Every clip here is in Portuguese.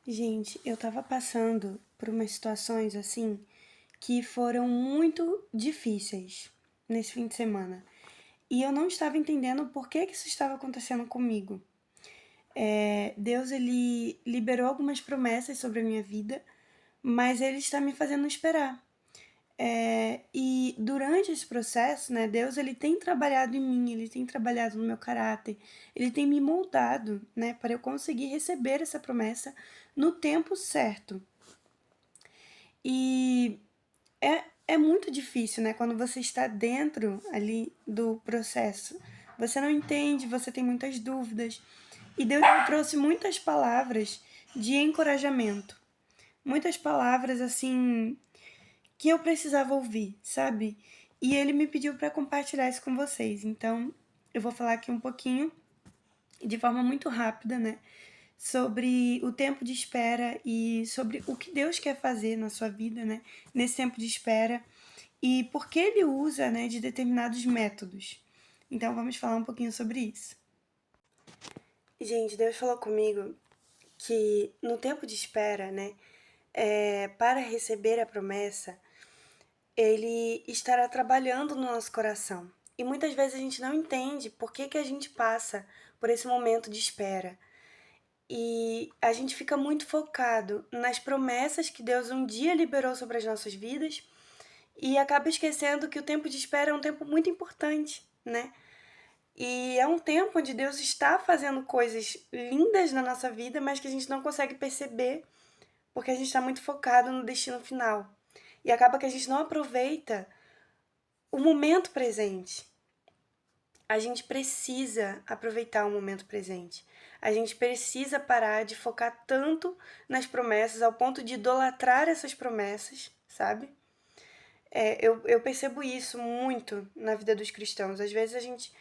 Gente, eu tava passando por umas situações assim que foram muito difíceis nesse fim de semana. E eu não estava entendendo por que que isso estava acontecendo comigo. Deus, ele liberou algumas promessas sobre a minha vida, mas ele está me fazendo esperar. E durante esse processo, né, Deus ele tem trabalhado em mim, ele tem trabalhado no meu caráter, ele tem me moldado, né, para eu conseguir receber essa promessa no tempo certo. E é muito difícil, né, quando você está dentro ali do processo. Você não entende, você tem muitas dúvidas. E Deus me trouxe muitas palavras de encorajamento, muitas palavras assim que eu precisava ouvir, sabe? E ele me pediu para compartilhar isso com vocês. Então, eu vou falar aqui um pouquinho, de forma muito rápida, né? Sobre o tempo de espera e sobre o que Deus quer fazer na sua vida, né? Nesse tempo de espera e por que ele usa, né, de determinados métodos. Então, vamos falar um pouquinho sobre isso. Gente, Deus falou comigo que no tempo de espera, né, para receber a promessa, ele estará trabalhando no nosso coração. E muitas vezes a gente não entende por que que a gente passa por esse momento de espera. E a gente fica muito focado nas promessas que Deus um dia liberou sobre as nossas vidas e acaba esquecendo que o tempo de espera é um tempo muito importante, né? E é um tempo onde Deus está fazendo coisas lindas na nossa vida, mas que a gente não consegue perceber porque a gente está muito focado no destino final. E acaba que a gente não aproveita o momento presente. A gente precisa aproveitar o momento presente. A gente precisa parar de focar tanto nas promessas ao ponto de idolatrar essas promessas, sabe? Eu percebo isso muito na vida dos cristãos. Às vezes a gente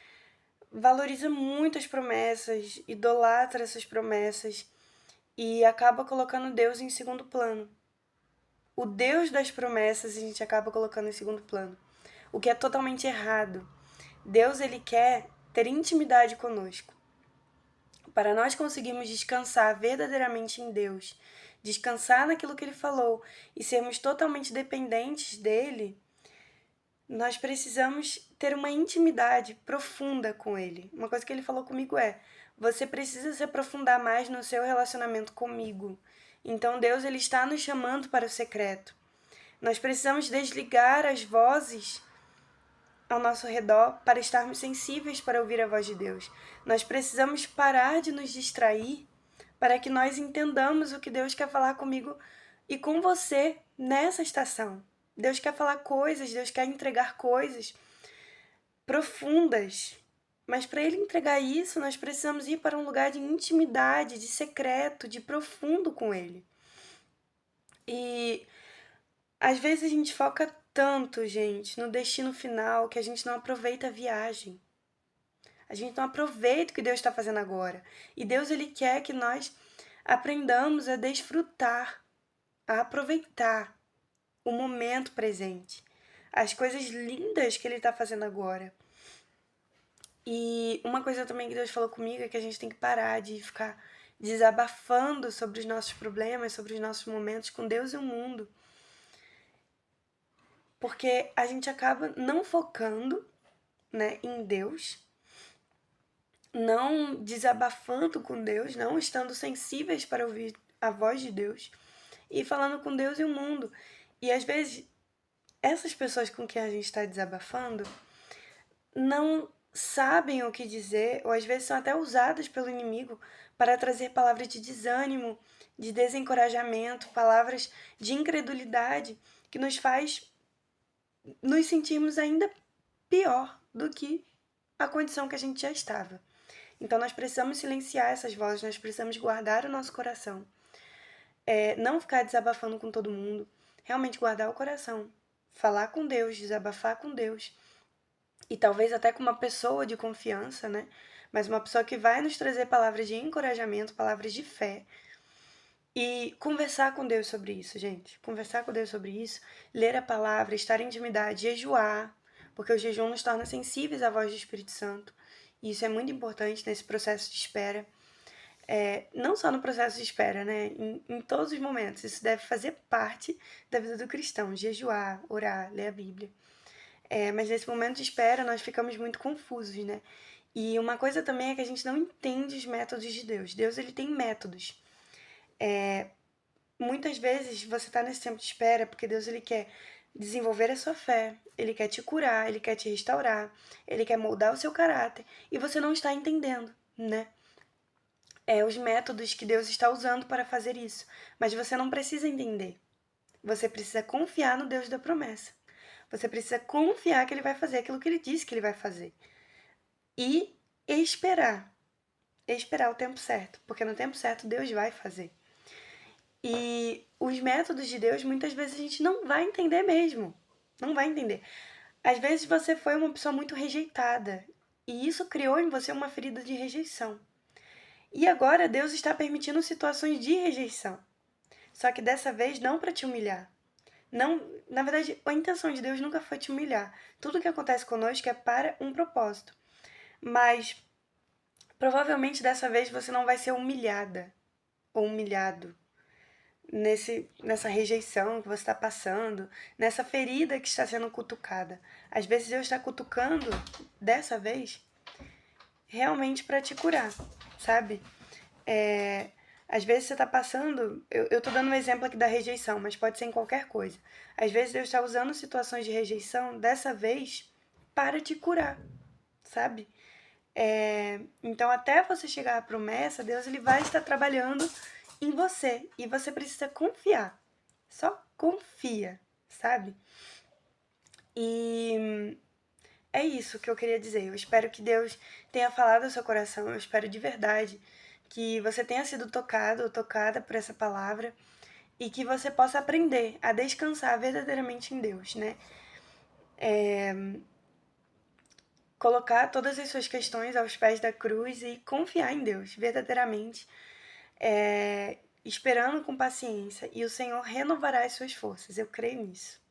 valoriza muito as promessas, idolatra essas promessas e acaba colocando Deus em segundo plano. O Deus das promessas a gente acaba colocando em segundo plano, o que é totalmente errado. Deus ele quer ter intimidade conosco. Para nós conseguirmos descansar verdadeiramente em Deus, descansar naquilo que ele falou e sermos totalmente dependentes dele, nós precisamos ter uma intimidade profunda com ele. Uma coisa que ele falou comigo é: você precisa se aprofundar mais no seu relacionamento comigo. Então Deus ele está nos chamando para o secreto. Nós precisamos desligar as vozes ao nosso redor para estarmos sensíveis para ouvir a voz de Deus. Nós precisamos parar de nos distrair para que nós entendamos o que Deus quer falar comigo e com você nessa estação. Deus quer falar coisas, Deus quer entregar coisas profundas. Mas para ele entregar isso, nós precisamos ir para um lugar de intimidade, de secreto, de profundo com ele. E às vezes a gente foca tanto, gente, no destino final que a gente não aproveita a viagem. A gente não aproveita o que Deus está fazendo agora. E Deus ele quer que nós aprendamos a desfrutar, a aproveitar o momento presente, as coisas lindas que ele está fazendo agora. E uma coisa também que Deus falou comigo é que a gente tem que parar de ficar desabafando sobre os nossos problemas, sobre os nossos momentos com Deus e o mundo. Porque a gente acaba não focando, né, em Deus, não desabafando com Deus, não estando sensíveis para ouvir a voz de Deus e falando com Deus e o mundo. E às vezes essas pessoas com quem a gente está desabafando não sabem o que dizer, ou às vezes são até usadas pelo inimigo para trazer palavras de desânimo, de desencorajamento, palavras de incredulidade que nos faz nos sentirmos ainda pior do que a condição que a gente já estava. Então nós precisamos silenciar essas vozes, nós precisamos guardar o nosso coração. Não ficar desabafando com todo mundo, realmente guardar o coração. Falar com Deus, desabafar com Deus. E talvez até com uma pessoa de confiança, né? Mas uma pessoa que vai nos trazer palavras de encorajamento, palavras de fé. E conversar com Deus sobre isso, gente. Conversar com Deus sobre isso, ler a palavra, estar em intimidade, jejuar, porque o jejum nos torna sensíveis à voz do Espírito Santo. E isso é muito importante nesse processo de espera. Não só no processo de espera, né? Em todos os momentos. Isso deve fazer parte da vida do cristão, jejuar, orar, ler a Bíblia. Mas nesse momento de espera nós ficamos muito confusos, né? E uma coisa também é que a gente não entende os métodos de Deus. Deus, ele tem métodos. Muitas vezes você está nesse tempo de espera porque Deus, ele quer desenvolver a sua fé, ele quer te curar, ele quer te restaurar, ele quer moldar o seu caráter e você não está entendendo, né? Os métodos que Deus está usando para fazer isso. Mas você não precisa entender. Você precisa confiar no Deus da promessa. Você precisa confiar que ele vai fazer aquilo que ele disse que ele vai fazer. E esperar. Esperar o tempo certo. Porque no tempo certo Deus vai fazer. E os métodos de Deus, muitas vezes a gente não vai entender mesmo. Não vai entender. Às vezes você foi uma pessoa muito rejeitada. E isso criou em você uma ferida de rejeição. E agora Deus está permitindo situações de rejeição. Só que dessa vez não para te humilhar. Não, na verdade, a intenção de Deus nunca foi te humilhar. Tudo que acontece conosco é para um propósito. Mas provavelmente dessa vez você não vai ser humilhada ou humilhado nessa rejeição que você está passando, nessa ferida que está sendo cutucada. Às vezes Deus está cutucando dessa vez realmente para te curar, sabe? Às vezes você tá passando. Eu tô dando um exemplo aqui da rejeição, mas pode ser em qualquer coisa. Às vezes Deus está usando situações de rejeição, dessa vez, para te curar, sabe? Então, até você chegar à promessa, Deus, ele vai estar trabalhando em você. E você precisa confiar. Só confia, sabe? E é isso que eu queria dizer. Eu espero que Deus tenha falado ao seu coração. Eu espero de verdade que você tenha sido tocado ou tocada por essa palavra e que você possa aprender a descansar verdadeiramente em Deus, né? Colocar todas as suas questões aos pés da cruz e confiar em Deus verdadeiramente, esperando com paciência, e o Senhor renovará as suas forças. Eu creio nisso.